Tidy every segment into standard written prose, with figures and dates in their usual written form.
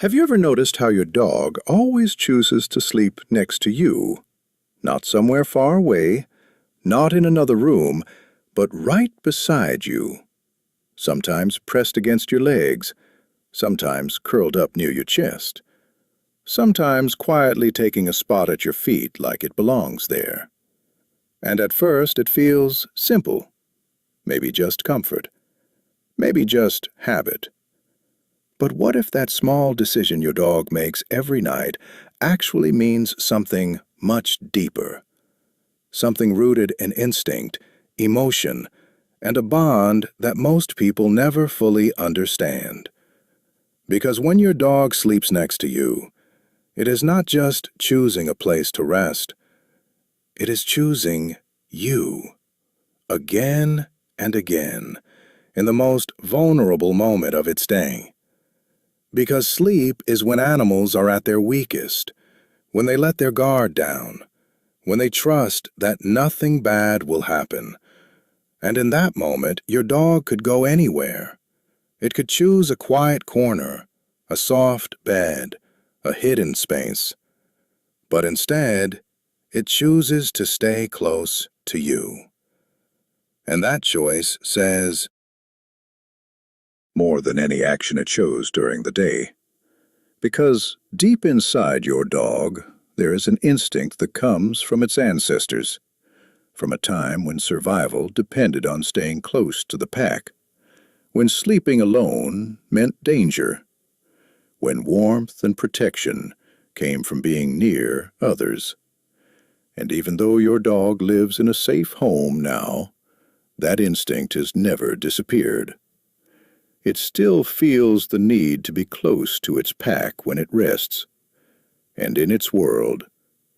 Have you ever noticed how your dog always chooses to sleep next to you? Not somewhere far away, not in another room, but right beside you. Sometimes pressed against your legs, sometimes curled up near your chest, sometimes quietly taking a spot at your feet like it belongs there. And at first it feels simple, maybe just comfort, maybe just habit. But what if that small decision your dog makes every night actually means something much deeper? Something rooted in instinct, emotion, and a bond that most people never fully understand. Because when your dog sleeps next to you, it is not just choosing a place to rest. It is choosing you, again and again, in the most vulnerable moment of its day. Because sleep is when animals are at their weakest, when they let their guard down, when they trust that nothing bad will happen. And in that moment, your dog could go anywhere. It could choose a quiet corner, a soft bed, a hidden space. But instead, it chooses to stay close to you. And that choice says more than any action it chose during the day. Because deep inside your dog, there is an instinct that comes from its ancestors, from a time when survival depended on staying close to the pack, when sleeping alone meant danger, when warmth and protection came from being near others. And even though your dog lives in a safe home now, that instinct has never disappeared. It still feels the need to be close to its pack when it rests. And in its world,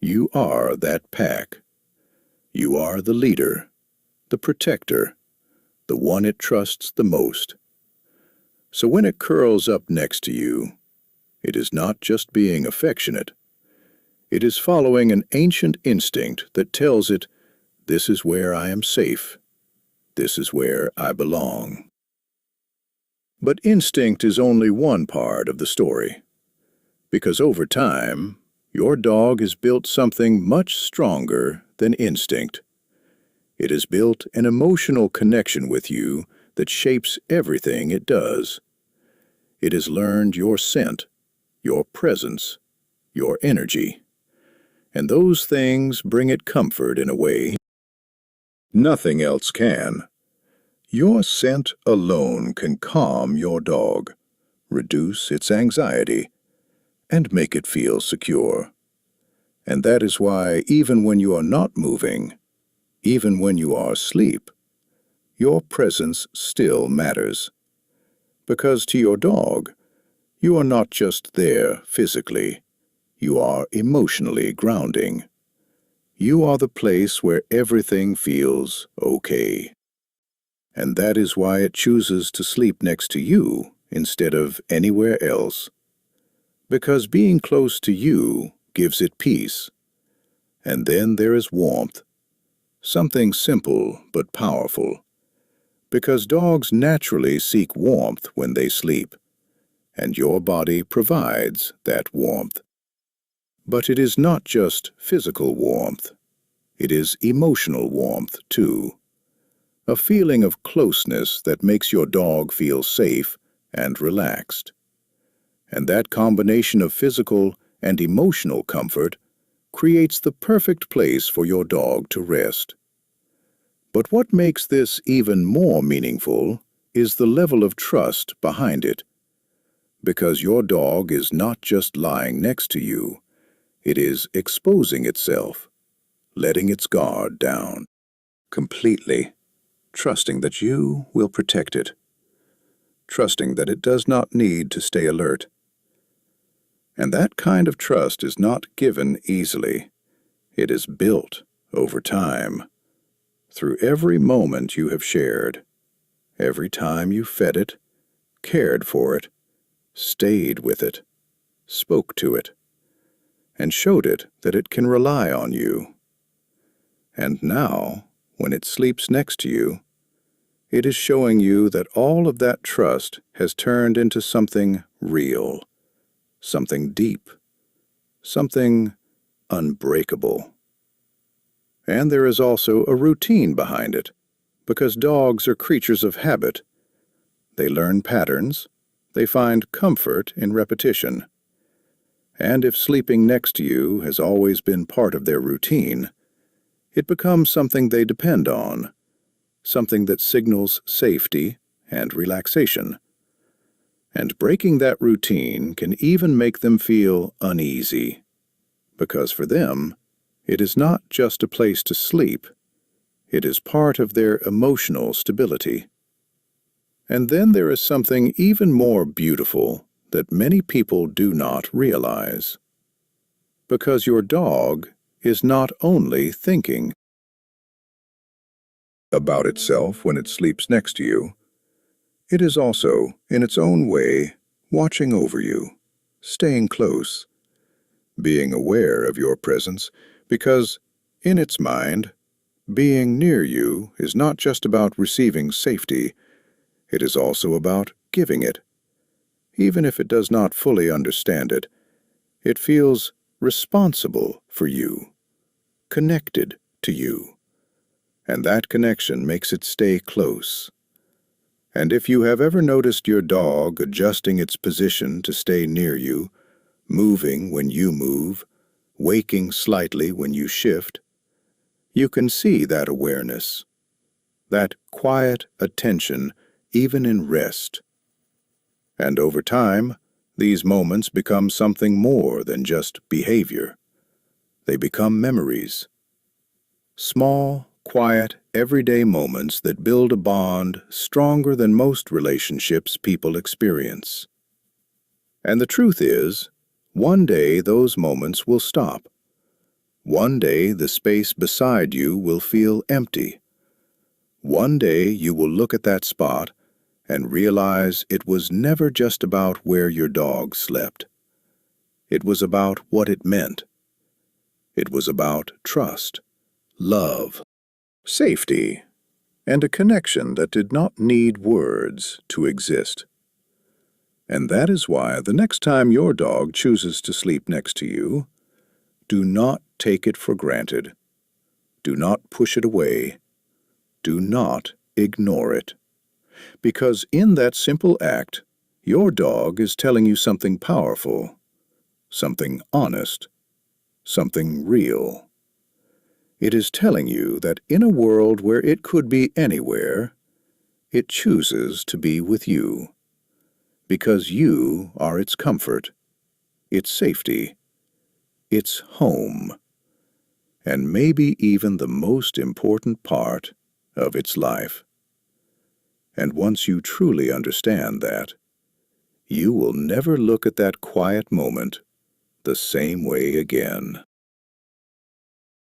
you are that pack. You are the leader, the protector, the one it trusts the most. So when it curls up next to you, it is not just being affectionate. It is following an ancient instinct that tells it, "This is where I am safe. This is where I belong." But instinct is only one part of the story, because over time, your dog has built something much stronger than instinct. It has built an emotional connection with you that shapes everything it does. It has learned your scent, your presence, your energy, and those things bring it comfort in a way nothing else can. Your scent alone can calm your dog, reduce its anxiety, and make it feel secure. And that is why even when you are not moving, even when you are asleep, your presence still matters. Because to your dog, you are not just there physically, you are emotionally grounding. You are the place where everything feels okay. And that is why it chooses to sleep next to you instead of anywhere else. Because being close to you gives it peace. And then there is warmth, something simple but powerful. Because dogs naturally seek warmth when they sleep, and your body provides that warmth. But it is not just physical warmth. It is emotional warmth, too. A feeling of closeness that makes your dog feel safe and relaxed. And that combination of physical and emotional comfort creates the perfect place for your dog to rest. But what makes this even more meaningful is the level of trust behind it. Because your dog is not just lying next to you, it is exposing itself, letting its guard down, completely, trusting that you will protect it, trusting that it does not need to stay alert. And that kind of trust is not given easily. It is built over time, through every moment you have shared, every time you fed it, cared for it, stayed with it, spoke to it, and showed it that it can rely on you. And now, when it sleeps next to you, it is showing you that all of that trust has turned into something real, something deep, something unbreakable. And there is also a routine behind it, because dogs are creatures of habit. They learn patterns, they find comfort in repetition. And if sleeping next to you has always been part of their routine, it becomes something they depend on, something that signals safety and relaxation. And breaking that routine can even make them feel uneasy, because for them, it is not just a place to sleep, it is part of their emotional stability. And then there is something even more beautiful that many people do not realize. Because your dog is not only thinking about itself when it sleeps next to you, it is also, in its own way, watching over you, staying close, being aware of your presence, because, in its mind, being near you is not just about receiving safety, it is also about giving it. Even if it does not fully understand it, it feels responsible for you, connected to you, and that connection makes it stay close. And if you have ever noticed your dog adjusting its position to stay near you, moving when you move, waking slightly when you shift, you can see that awareness, that quiet attention even in rest. And over time, these moments become something more than just behavior. They become memories. Small, quiet, everyday moments that build a bond stronger than most relationships people experience. And the truth is, one day those moments will stop. One day the space beside you will feel empty. One day you will look at that spot and realize it was never just about where your dog slept. It was about what it meant. It was about trust, love, safety, and a connection that did not need words to exist. And that is why the next time your dog chooses to sleep next to you, do not take it for granted. Do not push it away. Do not ignore it. Because in that simple act, your dog is telling you something powerful, something honest, something real. It is telling you that in a world where it could be anywhere, it chooses to be with you, because you are its comfort, its safety, its home, and maybe even the most important part of its life. And once you truly understand that, you will never look at that quiet moment the same way again.